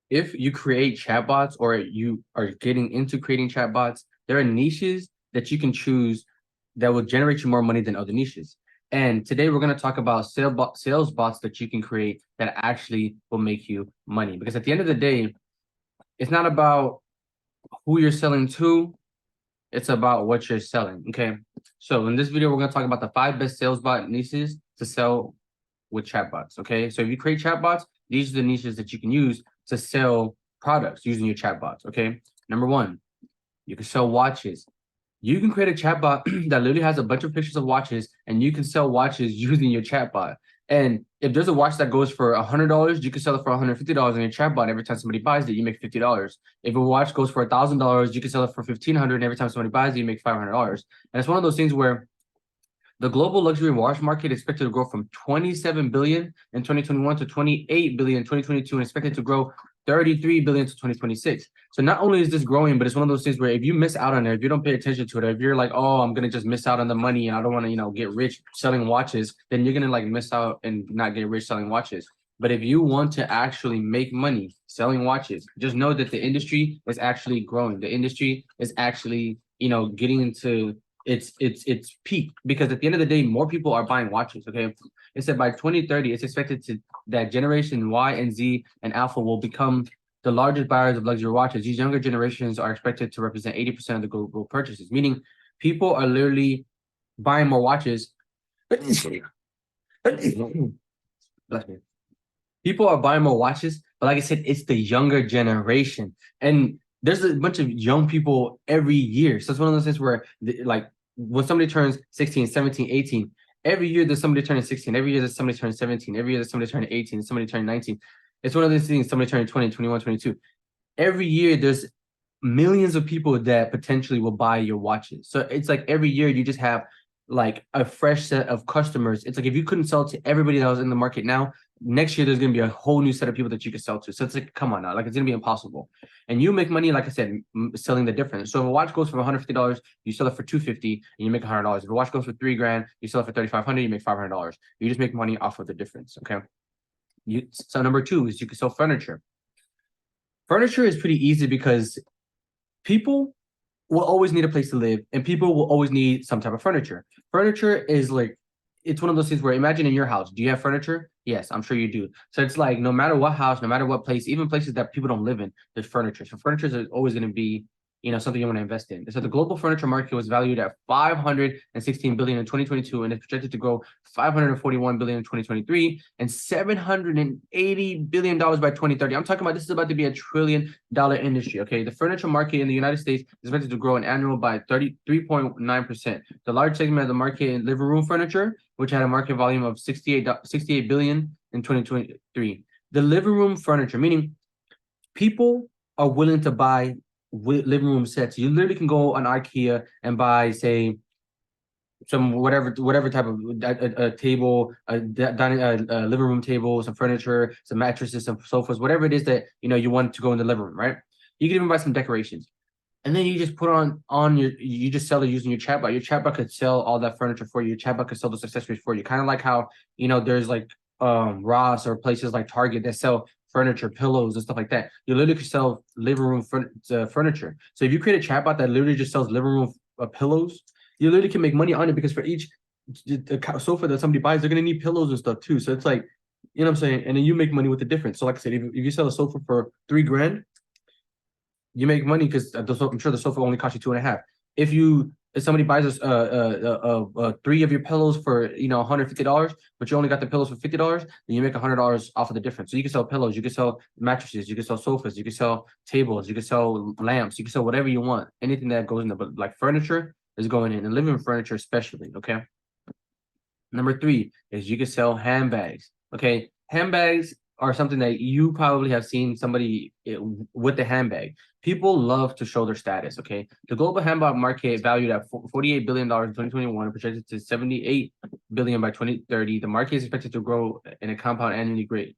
If you create chatbots or you are getting into creating chatbots, there are niches that you can choose that will generate you more money than other niches. And today we're going to talk about sales bots that you can create that actually will make you money. Because at the end of the day, it's not about who you're selling to, it's about what you're selling. Okay. So in this video, we're going to talk about the 5 best sales bot niches to sell with chatbots. Okay. So if you create chatbots, these are the niches that you can use to sell products using your chatbots. Okay. Number 1, you can sell watches. You can create a chatbot that literally has a bunch of pictures of watches, and you can sell watches using your chatbot. And if there's a watch that goes for $100, you can sell it for $150 in your chatbot. Every time somebody buys it, you make $50. If a watch goes for $1,000, you can sell it for $1,500, and every time somebody buys it, you make $500. And it's one of those things where the global luxury watch market is expected to grow from 27 billion in 2021 to 28 billion in 2022, and expected to grow 33 billion to 2026. So not only is this growing, but it's one of those things where if you miss out on it, if you don't pay attention to it, if you're like, oh, I'm gonna just miss out on the money and I don't want to, get rich selling watches, then you're gonna like miss out and not get rich selling watches. But if you want to actually make money selling watches, just know that the industry is actually growing. The industry is actually, getting into its peak, because at the end of the day, more people are buying watches. Okay, it said by 2030, it's expected that generation Y and Z and Alpha will become the largest buyers of luxury watches. These younger generations are expected to represent 80% of the global purchases, meaning people are literally buying more watches. Bless me. People are buying more watches, but like I said, it's the younger generation, and there's a bunch of young people every year. So it's one of those things where, like, when somebody turns 16, 17, 18, every year there's somebody turning 16, every year there's somebody turning 17, every year there's somebody turning 18, somebody turning 19. It's one of those things, somebody turning 20, 21, 22. Every year there's millions of people that potentially will buy your watches. So it's like every year you just have like a fresh set of customers. It's like if you couldn't sell to everybody that was in the market now, next year there's going to be a whole new set of people that you can sell to. So it's like, come on now, like it's going to be impossible. And you make money, like I said, selling the difference. So if a watch goes for $150, you sell it for $250 and you make $100. If a watch goes for $3,000, you sell it for $3,500, you make $500. You just make money off of the difference. Okay. So number 2 is you can sell furniture. Furniture is pretty easy because people will always need a place to live, and people will always need some type of furniture. Furniture is like, it's one of those things where, imagine in your house, do you have furniture? Yes, I'm sure you do. So it's like, no matter what house, no matter what place, even places that people don't live in, there's furniture. So furniture is always going to be, something you want to invest in. So the global furniture market was valued at 516 billion in 2022, and it's projected to grow 541 billion in 2023 and $780 billion by 2030. I'm talking about, this is about to be a $1 trillion industry. Okay, the furniture market in the United States is expected to grow an annual by 33.9%. The large segment of the market in living room furniture, which had a market volume of 68 billion in 2023. The living room furniture, meaning people are willing to buy living room sets. You literally can go on IKEA and buy, say, some whatever type of a table, a dining, a living room table, some furniture, some mattresses, some sofas, whatever it is that you want to go in the living room, right? You can even buy some decorations, and then you just put on you just sell it using your chatbot. Your chatbot could sell all that furniture for you. Your chatbot could sell those accessories for you. Kind of like how there's like Ross or places like Target that sell furniture, pillows, and stuff like that. You literally could sell living room furniture. So if you create a chatbot that literally just sells living room pillows, you literally can make money on it, because for each sofa that somebody buys, they're gonna need pillows and stuff too. So it's like, what I'm saying, and then you make money with the difference. So like I said, if you sell a sofa for $3,000, you make money because I'm sure the sofa only cost you 2.5. If somebody buys 3 of your pillows for $150, but you only got the pillows for $50, then you make $100 off of the difference. So you can sell pillows, you can sell mattresses, you can sell sofas, you can sell tables, you can sell lamps, you can sell whatever you want, anything that goes in there. But like furniture is going in, and living room furniture especially. Okay. Number 3 is you can sell handbags. Okay, handbags are something that you probably have seen somebody with the handbag. People love to show their status. Okay, the global handbag market valued at $48 billion in 2021, projected to 78 billion by 2030. The market is expected to grow in a compound annually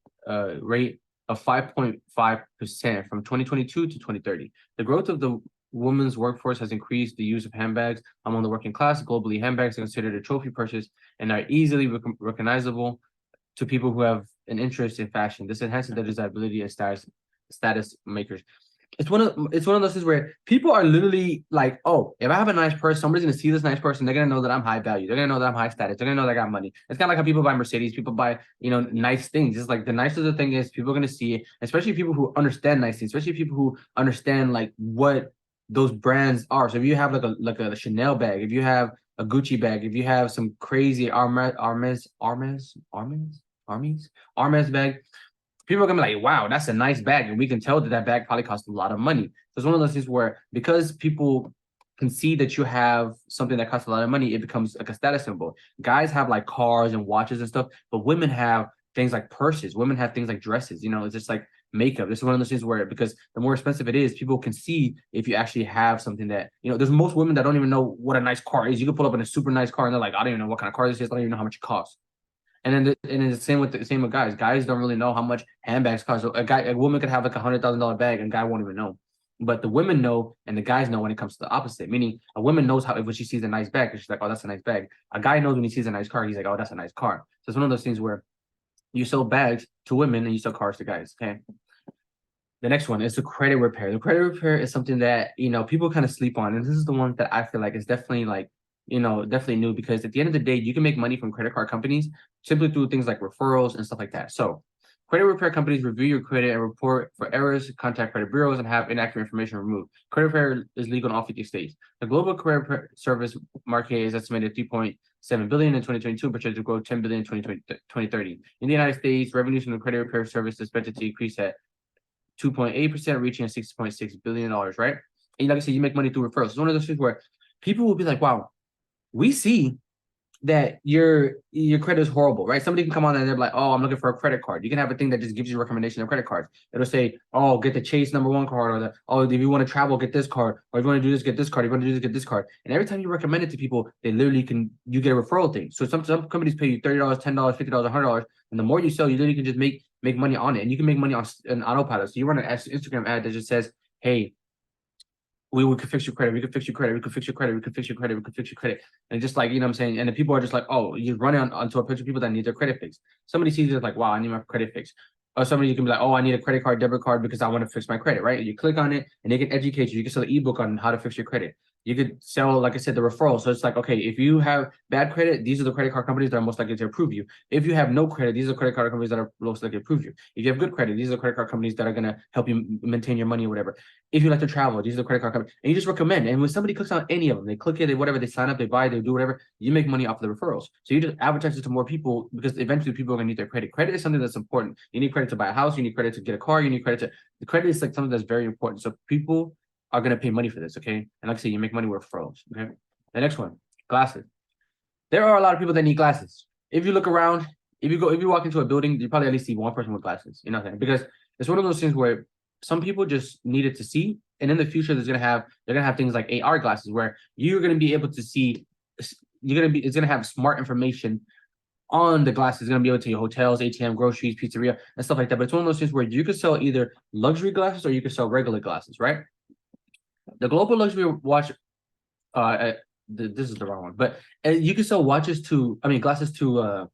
rate of 5.5% from 2022 to 2030. The growth of the women's workforce has increased the use of handbags among the working class. Globally, handbags are considered a trophy purchase and are easily recognizable to people who have an interest in fashion. This enhances their desirability and status makers. It's one of those things where people are literally like, oh, if I have a nice purse, somebody's gonna see this nice person, they're gonna know that I'm high value, they're gonna know that I'm high status, they're gonna know that I got money. It's kind of like how people buy Mercedes, people buy, nice things. It's like the nicer the thing is, people are gonna see it, especially people who understand nice things, especially people who understand like what those brands are. So if you have like a Chanel bag, if you have a Gucci bag, if you have some crazy Armes bag, people are gonna be like, wow, that's a nice bag. And we can tell that that bag probably costs a lot of money. So it's one of those things where, because people can see that you have something that costs a lot of money, it becomes like a status symbol. Guys have like cars and watches and stuff, but women have things like purses. Women have things like dresses. It's just like makeup. This is one of those things where, because the more expensive it is, people can see if you actually have something that, there's most women that don't even know what a nice car is. You can pull up in a super nice car and they're like, I don't even know what kind of car this is. I don't even know how much it costs. And then the same with guys. Guys don't really know how much handbags cost. So a woman could have like $100,000 bag, and a guy won't even know. But the women know, and the guys know when it comes to the opposite. Meaning, a woman knows how, when she sees a nice bag, she's like, oh, that's a nice bag. A guy knows when he sees a nice car, he's like, oh, that's a nice car. So it's one of those things where you sell bags to women and you sell cars to guys. Okay. The next one is the credit repair. The credit repair is something that people kind of sleep on, and this is the one that I feel like is definitely like definitely new, because at the end of the day, you can make money from credit card companies simply through things like referrals and stuff like that. So credit repair companies review your credit and report for errors, contact credit bureaus, and have inaccurate information removed. Credit repair is legal in all 50 states. The global credit repair service market is estimated 3.7 billion in 2022, projected to grow 10 billion in 2030. In the United States, revenues from the credit repair service is expected to increase at 2.8%, reaching $6.6 billion, right? And like I said, you make money through referrals. It's one of those things where people will be like, wow, we see that your credit is horrible, right? Somebody can come on and they're like, oh, I'm looking for a credit card. You can have a thing that just gives you a recommendation of credit cards. It'll say, oh, get the Chase #1 card, or if you want to travel, get this card, or if you want to do this, get this card, if you want to do this, get this card. And every time you recommend it to people, they literally you get a referral thing. So some companies pay you $30, $10, $50, $100, and the more you sell, you literally can just make money on it, and you can make money on an autopilot. So you run an Instagram ad that just says, hey, we could fix your credit, we could fix your credit, we could fix your credit, we could fix your credit, we could fix your credit. And just like, what I'm saying? And the people are just like, oh, you run it onto a picture of people that need their credit fixed. Somebody sees it like, wow, I need my credit fixed. Or somebody, you can be like, oh, I need a credit card, debit card, because I want to fix my credit, right? And you click on it and they can educate you. You can sell an ebook on how to fix your credit. You could sell, like I said, the referral. So it's like, okay, if you have bad credit, these are the credit card companies that are most likely to approve you. If you have no credit, these are credit card companies that are most likely to approve you. If you have good credit, these are credit card companies that are going to help you maintain your money or whatever. If you like to travel, these are the credit card companies. And you just recommend. And when somebody clicks on any of them, they click it, they whatever, they sign up, they buy, they do whatever, you make money off of the referrals. So you just advertise it to more people, because eventually people are going to need their credit. Credit is something that's important. You need credit to buy a house, you need credit to get a car, you need credit to, the credit is like something that's very important. So people are going to pay money for this, okay? And like I said, you make money with referrals, okay? The next one, glasses. There are a lot of people that need glasses. If you look around, if you walk into a building, you probably at least see one person with glasses, you know what I'm saying? Because it's one of those things where some people just need it to see, and in the future, they're gonna have things like AR glasses where you're gonna be able to see, it's gonna have smart information on the glasses. It's gonna be able to your hotels, ATM, groceries, pizzeria, and stuff like that. But it's one of those things where you could sell either luxury glasses or you could sell regular glasses, right? The global luxury watch, this is the wrong one, but you can sell glasses to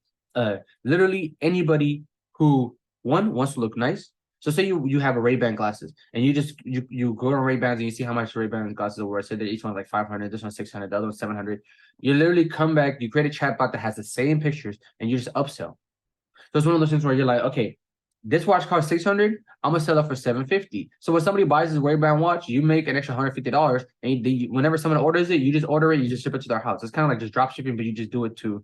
literally anybody who wants to look nice. So say you have a Ray-Ban glasses, and you go on Ray-Bans and you see how much Ray-Ban glasses are worth. Say that each one's like 500, this one's 600, the other one's 700. You literally come back, you create a chatbot that has the same pictures, and you just upsell. So it's one of those things where you're like, okay, this watch costs 600, I'm gonna sell it for 750. So when somebody buys this Ray-Ban watch, you make an extra $150, and whenever someone orders it, you just order it, you just ship it to their house. It's kind of like just drop shipping, but you just do it to.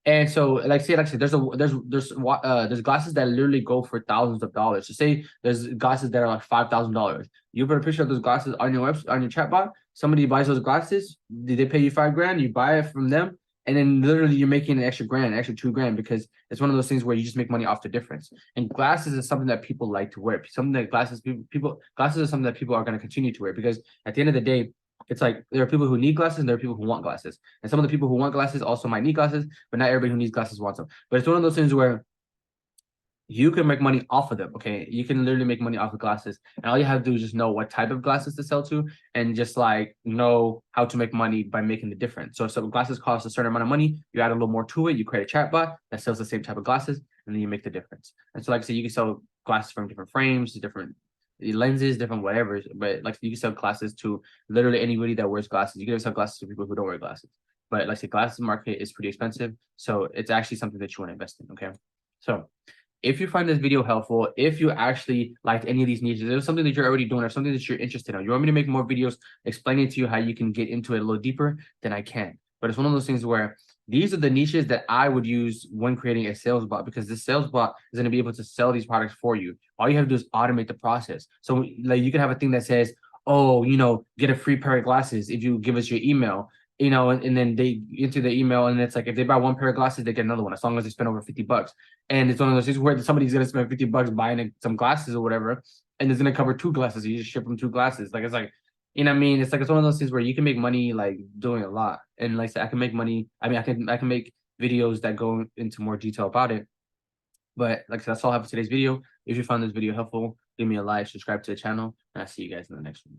And so, like I said, there's glasses that literally go for thousands of dollars. So say there's glasses that are like $5,000. You put a picture of those glasses on your website, on your chatbot. Somebody buys those glasses, they pay you $5,000, you buy it from them, and then literally you're making an extra $2,000, because it's one of those things where you just make money off the difference. And glasses is something that people like to wear. Glasses are something that people are going to continue to wear, because at the end of the day, it's like there are people who need glasses and there are people who want glasses. And some of the people who want glasses also might need glasses, but not everybody who needs glasses wants them. But it's one of those things where you can make money off of them, okay? You can literally make money off of glasses. And all you have to do is just know what type of glasses to sell to, and just like know how to make money by making the difference. So if some glasses cost a certain amount of money, you add a little more to it, you create a chatbot that sells the same type of glasses, and then you make the difference. And so, like I said, you can sell glasses from different frames, different lenses, different whatever. But like you can sell glasses to literally anybody that wears glasses. You can sell glasses to people who don't wear glasses. But like the glasses market is pretty expensive, so it's actually something that you want to invest in. Okay, so if you find this video helpful, if you actually liked any of these niches, if there's something that you're already doing or something that you're interested in, you want me to make more videos explaining to you how you can get into it a little deeper, then I can. But it's one of those things where these are the niches that I would use when creating a sales bot, because this sales bot is going to be able to sell these products for you. All you have to do is automate the process. So like you can have a thing that says, oh, get a free pair of glasses if you give us your email, and then they enter the email, and it's like if they buy one pair of glasses, they get another one as long as they spend over $50. And it's one of those things where somebody's gonna spend $50 buying some glasses or whatever, and it's gonna cover two glasses. You just ship them two glasses. Like it's like, what I mean? It's like it's one of those things where you can make money like doing a lot. And like I said, I can make money. I mean, I can make videos that go into more detail about it. But like I said, that's all I have for today's video. If you found this video helpful, give me a like, subscribe to the channel, and I'll see you guys in the next one.